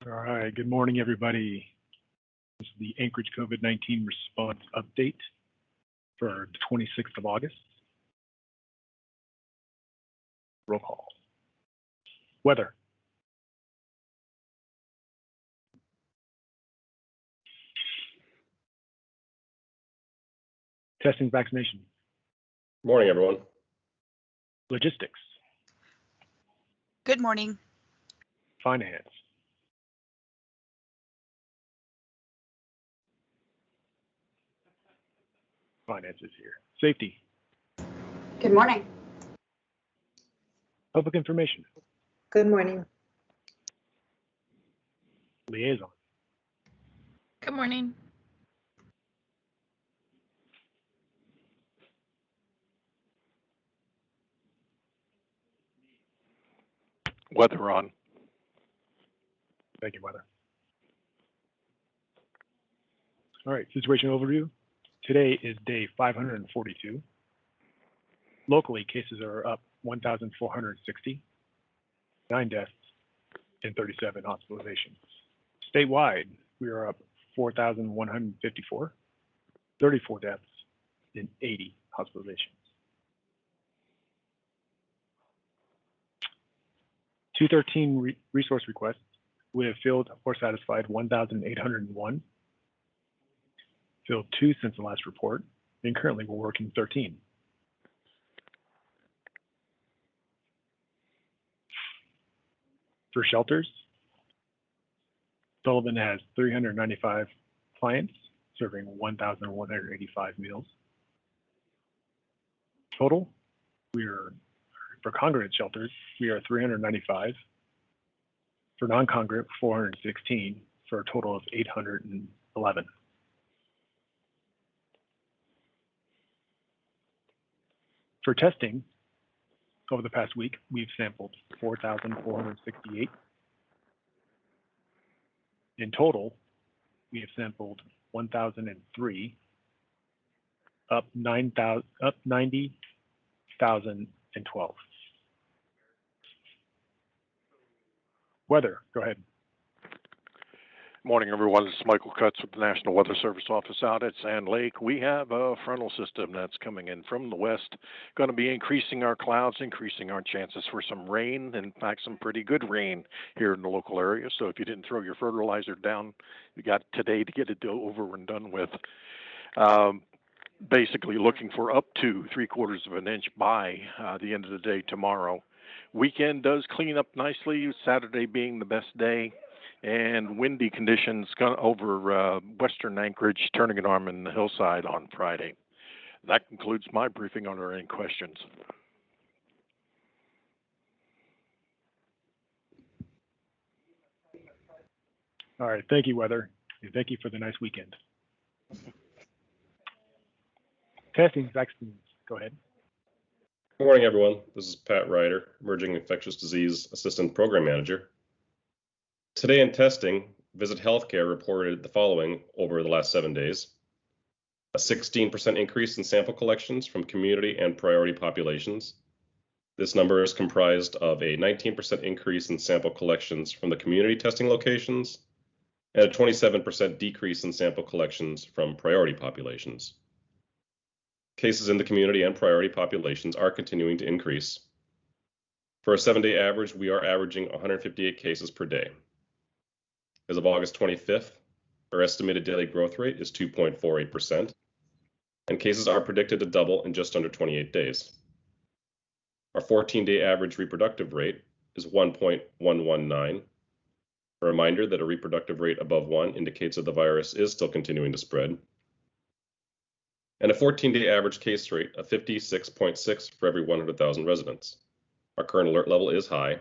All right, good morning, everybody. This is the Anchorage COVID-19 response update for the 26th of August. Roll call. Weather. Testing, vaccination. Morning, everyone. Logistics. Good morning. Finance. Finance is here. Safety. Good morning. Public information. Good morning. Liaison. Good morning. Weather on. Thank you, weather. All right, situation overview. Today is day 542. Locally, cases are up 1,460, 9 deaths, and 37 hospitalizations. Statewide, we are up 4,154, 34 deaths, and 80 hospitalizations. 213 resource requests. We have filled or satisfied 1,801. Filled 2 since the last report, and currently we're working 13. For shelters, Sullivan has 395 clients serving 1,185 meals. Total, for congregate shelters, we are 395. For non-congregate, 416, for a total of 811. For testing, over the past week, we've sampled 4,468. In total, we have sampled 1,003, up 90,012. Weather, go ahead. Morning, everyone. This is Michael Cutts with the National Weather Service office out at Sand Lake. We have a frontal system that's coming in from the west, going to be increasing our clouds, increasing our chances for some rain, in fact, some pretty good rain here in the local area. So if you didn't throw your fertilizer down, you got today to get it over and done with. Basically looking for up to 3/4 of an inch by the end of the day tomorrow. Weekend does clean up nicely, Saturday being the best day. And windy conditions over western Anchorage, turning an arm in the hillside on Friday. That concludes my briefing. Are there any questions? All right, thank you, weather, and thank you for the nice weekend. Testing, vaccines, go ahead. Good morning, everyone. This is Pat Ryder, Emerging Infectious Disease Assistant Program Manager. Today in testing, Visit Healthcare reported the following over the last 7 days. A 16% increase in sample collections from community and priority populations. This number is comprised of a 19% increase in sample collections from the community testing locations and a 27% decrease in sample collections from priority populations. Cases in the community and priority populations are continuing to increase. For a 7-day average, we are averaging 158 cases per day. As of August 25th, our estimated daily growth rate is 2.48%, and cases are predicted to double in just under 28 days. Our 14-day average reproductive rate is 1.119. A reminder that a reproductive rate above 1 indicates that the virus is still continuing to spread. And a 14-day average case rate of 56.6 for every 100,000 residents. Our current alert level is high.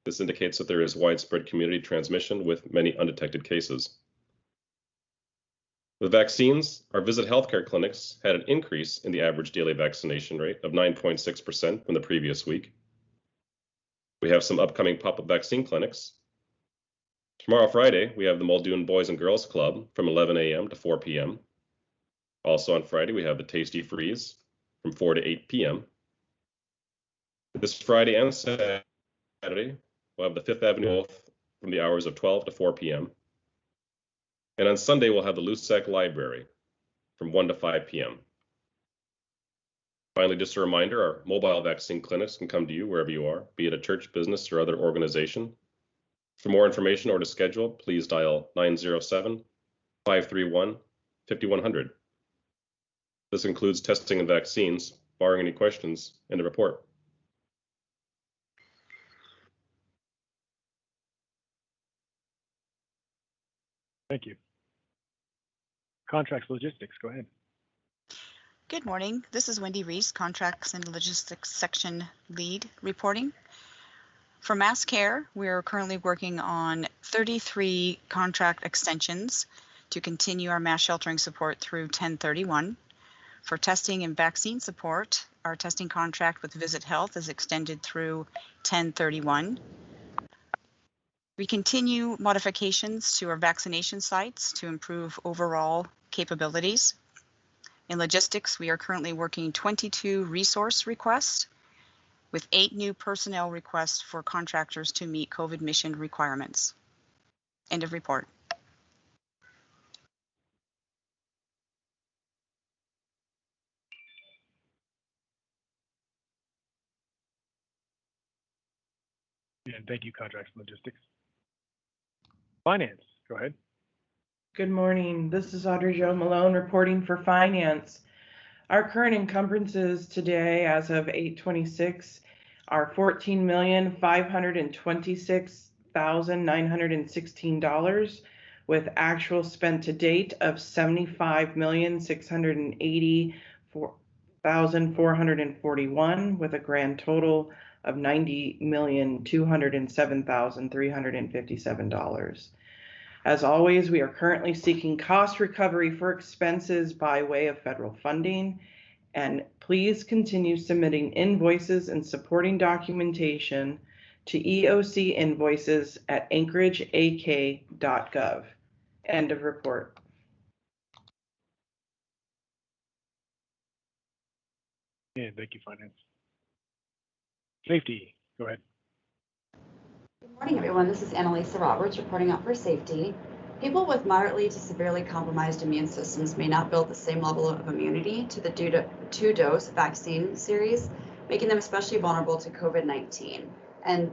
This indicates that there is widespread community transmission with many undetected cases. With vaccines, our Visit Healthcare clinics had an increase in the average daily vaccination rate of 9.6% from the previous week. We have some upcoming pop-up vaccine clinics. Tomorrow, Friday, we have the Muldoon Boys and Girls Club from 11 a.m. to 4 p.m. Also on Friday, we have the Tasty Freeze from 4 to 8 p.m. This Friday and Saturday, we'll have the Fifth Avenue from the hours of 12 to 4 p.m. And on Sunday, we'll have the Lusac Library from 1 to 5 p.m. Finally, just a reminder, our mobile vaccine clinics can come to you wherever you are, be it a church, business, or other organization. For more information or to schedule, please dial 907-531-5100. This includes testing and vaccines, barring any questions, and a report. Thank you. Contracts logistics, go ahead. Good morning. This is Wendy Reese, Contracts and Logistics Section Lead reporting. For Mass Care, we're currently working on 33 contract extensions to continue our mass sheltering support through 10/31. For testing and vaccine support, our testing contract with Visit Health is extended through 10/31. We continue modifications to our vaccination sites to improve overall capabilities. In logistics, we are currently working 22 resource requests with 8 new personnel requests for contractors to meet COVID mission requirements. End of report. And thank you, contracts and logistics. Finance, go ahead. Good morning. This is Audrey Jo Malone reporting for Finance. Our current encumbrances today, as of 8/26, are $14,526,916, with actual spent to date of $75,684,441, with a grand total of $90,207,357. As always, we are currently seeking cost recovery for expenses by way of federal funding, and please continue submitting invoices and supporting documentation to EOC invoices at anchorageak.gov. End of report. And thank you, finance. Safety, go ahead. Good morning, everyone. This is Annalisa Roberts reporting out for safety. People with moderately to severely compromised immune systems may not build the same level of immunity to the two-dose vaccine series, making them especially vulnerable to COVID-19, and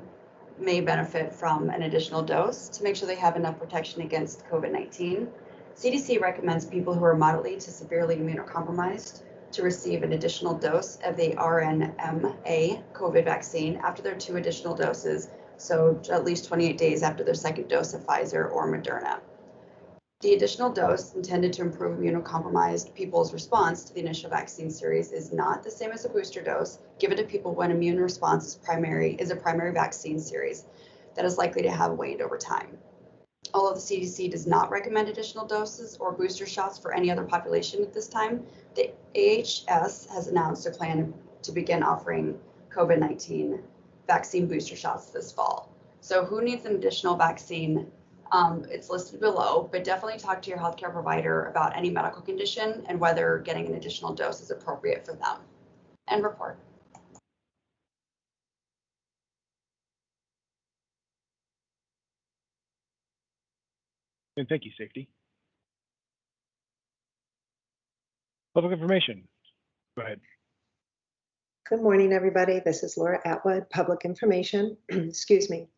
may benefit from an additional dose to make sure they have enough protection against COVID-19. CDC recommends people who are moderately to severely immunocompromised to receive an additional dose of the RNMA COVID vaccine after their 2 additional doses, so at least 28 days after their second dose of Pfizer or Moderna. The additional dose intended to improve immunocompromised people's response to the initial vaccine series is not the same as a booster dose given to people when immune response is a primary vaccine series that is likely to have waned over time. Although the CDC does not recommend additional doses or booster shots for any other population at this time, the AHS has announced a plan to begin offering COVID-19 vaccine booster shots this fall. So who needs an additional vaccine? It's listed below, but definitely talk to your healthcare provider about any medical condition and whether getting an additional dose is appropriate for them. End report. And thank you, safety. Public information, go ahead. Good morning, everybody. This is Laura Atwood, Public Information. Excuse me.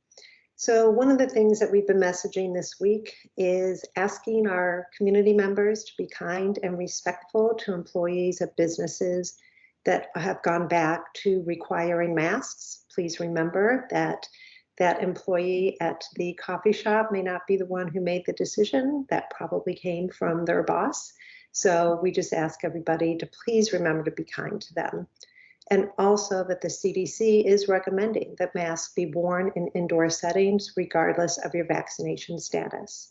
So one of the things that we've been messaging this week is asking our community members to be kind and respectful to employees of businesses that have gone back to requiring masks. Please remember that that employee at the coffee shop may not be the one who made the decision. That probably came from their boss. So we just ask everybody to please remember to be kind to them. And also that the CDC is recommending that masks be worn in indoor settings regardless of your vaccination status.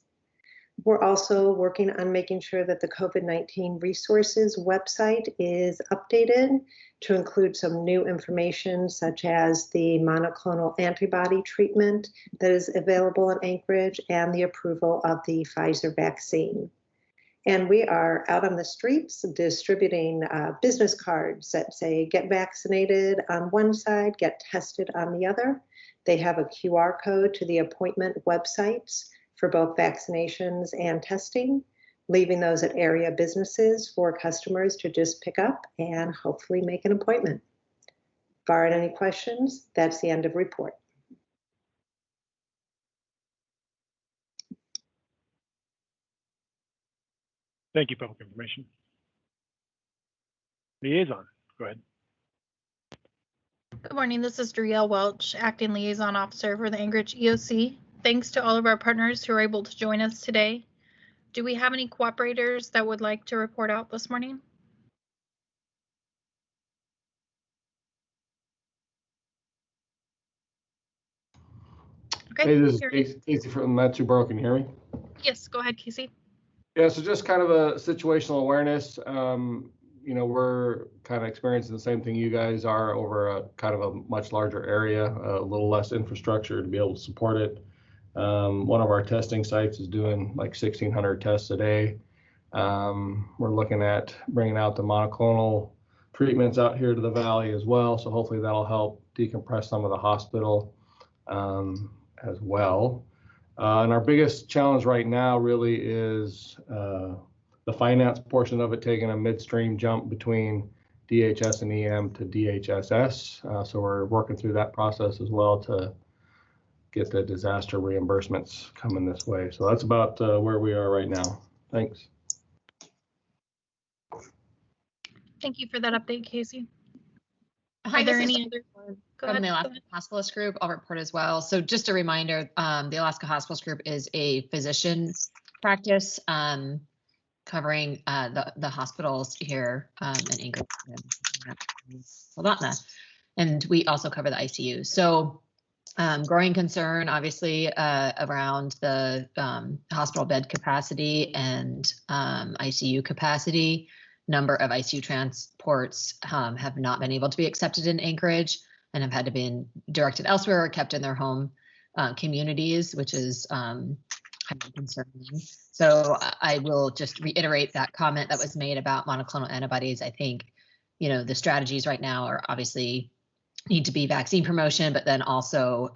We're also working on making sure that the COVID-19 resources website is updated to include some new information such as the monoclonal antibody treatment that is available in Anchorage and the approval of the Pfizer vaccine. And we are out on the streets distributing business cards that say, get vaccinated on one side, get tested on the other, They have a QR code to the appointment websites for both vaccinations and testing, leaving those at area businesses for customers to just pick up and hopefully make an appointment. Barring any questions, that's the end of report. Thank you, Public Information. Liaison, go ahead. Good morning, this is Drielle Welch, Acting Liaison Officer for the Anchorage EOC. Thanks to all of our partners who are able to join us today. Do we have any cooperators that would like to report out this morning? Okay. Hey, this is Casey from Metro Borough. Can you hear me? Yes, go ahead, Casey. Yeah, so just kind of a situational awareness. You know, we're kind of experiencing the same thing you guys are over a kind of a much larger area, a little less infrastructure to be able to support it. One of our testing sites is doing like 1,600 tests a day. We're looking at bringing out the monoclonal treatments out here to the valley as well. So hopefully that'll help decompress some of the hospital as well. And our biggest challenge right now really is the finance portion of it, taking a midstream jump between DHS and EM to DHSS. So we're working through that process as well to get the disaster reimbursements coming this way. So that's about where we are right now. Thanks. Thank you for that update, Casey. Hi, Are there this is any other? Go from ahead, the go Alaska ahead. Hospitalist Group. I'll report as well. So just a reminder, the Alaska Hospitalist Group is a physician practice covering the hospitals here in Anchorage and Soldotna. And we also cover the ICU. So growing concern, obviously, around the hospital bed capacity and ICU capacity. Number of ICU transports have not been able to be accepted in Anchorage and have had to be directed elsewhere or kept in their home communities, which is highly concerning. So I will just reiterate that comment that was made about monoclonal antibodies. I think, you know, the strategies right now are obviously need to be vaccine promotion, but then also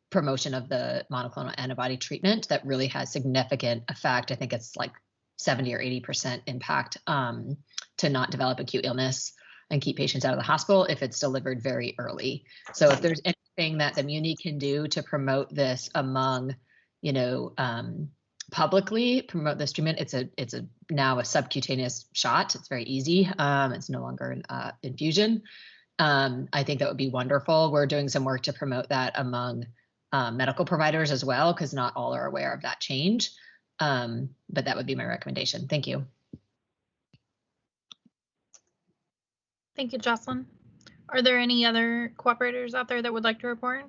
promotion of the monoclonal antibody treatment that really has significant effect. I think it's like 70 or 80% impact to not develop acute illness and keep patients out of the hospital if it's delivered very early. So if there's anything that the Muni can do to promote this among, you know, publicly promote this treatment, it's now a subcutaneous shot. It's very easy. It's no longer an infusion. I think that would be wonderful. We're doing some work to promote that among medical providers as well, because not all are aware of that change. But that would be my recommendation. Thank you. Thank you, Jocelyn. Are there any other cooperators out there that would like to report?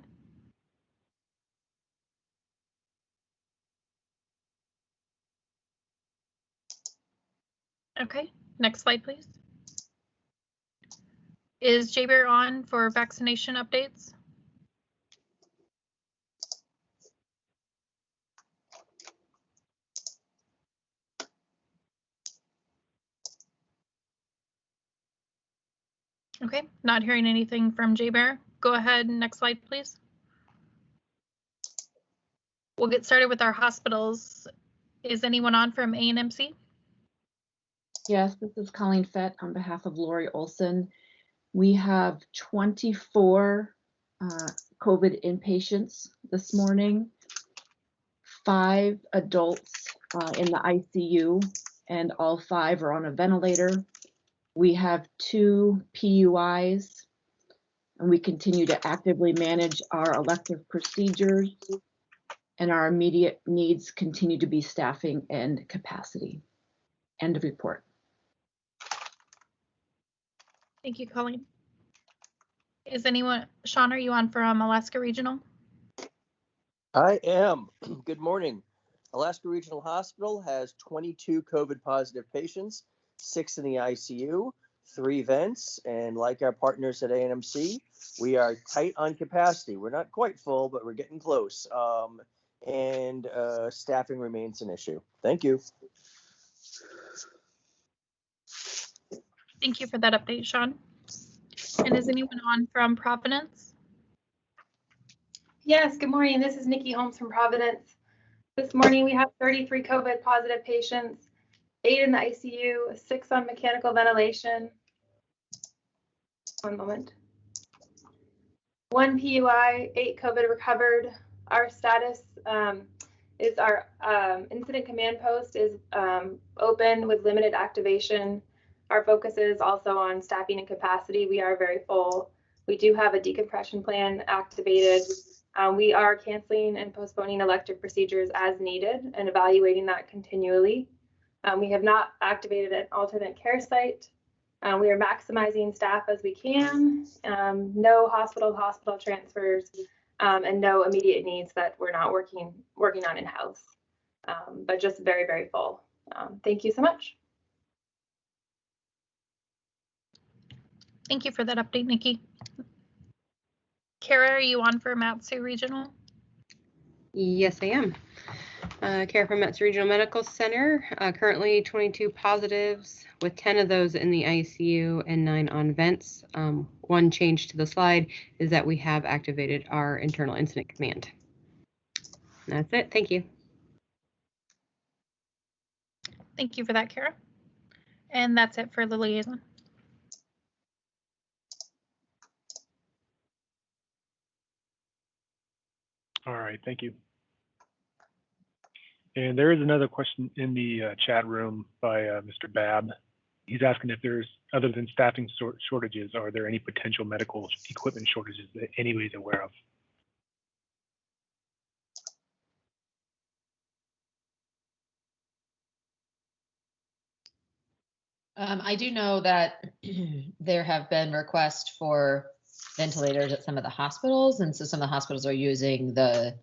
Okay, next slide, please. Is J-Bear on for vaccination updates? Okay, not hearing anything from J-Bear. Go ahead, next slide, please. We'll get started with our hospitals. Is anyone on from A&MC? Yes, this is Colleen Fett on behalf of Lori Olson. We have 24 COVID inpatients this morning, 5 adults in the ICU, and all 5 are on a ventilator. We have 2 PUIs, and we continue to actively manage our elective procedures, and our immediate needs continue to be staffing and capacity. End of report. Thank you, Colleen. Is anyone, Sean, are you on from Alaska Regional? I am. Good morning. Alaska Regional Hospital has 22 COVID positive patients, 6 in the ICU, 3 vents, and like our partners at A&MC, we are tight on capacity. We're not quite full, but we're getting close. And staffing remains an issue. Thank you. Thank you for that update, Sean. And is anyone on from Providence? Yes, good morning. This is Nikki Holmes from Providence. This morning we have 33 COVID positive patients, 8 in the ICU, 6 on mechanical ventilation. One moment. 1 PUI, 8 COVID recovered. Our status is our incident command post is open with limited activation. Our focus is also on staffing and capacity. We are very full. We do have a decompression plan activated. We are canceling and postponing elective procedures as needed and evaluating that continually. We have not activated an alternate care site. We are maximizing staff as we can. No hospital transfers, and no immediate needs that we're not working on in-house. But just very, very full. Thank you so much. Thank you for that update, Nikki. Kara, are you on for Matsu Regional? Yes, I am. Kara from Matsu Regional Medical Center. Currently 22 positives, with 10 of those in the ICU and 9 on vents. One change to the slide is that we have activated our internal incident command. That's it. Thank you. Thank you for that, Kara. And that's it for the liaison. All right, thank you. And there is another question in the chat room by Mr. Babb. He's asking if there's, other than staffing shortages, are there any potential medical equipment shortages that anybody's aware of? I do know that there have been requests for ventilators at some of the hospitals, and so some of the hospitals are using the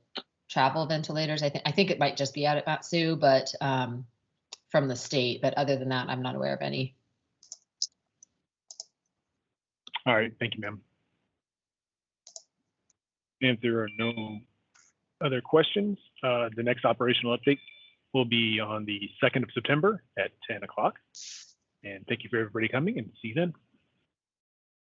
travel ventilators. I think it might just be out at Matsu, but from the state. But other than that, I'm not aware of any. All right, thank you, ma'am. And if there are no other questions, the next operational update will be on the 2nd of September at 10 o'clock. And thank you for everybody coming, and see you then.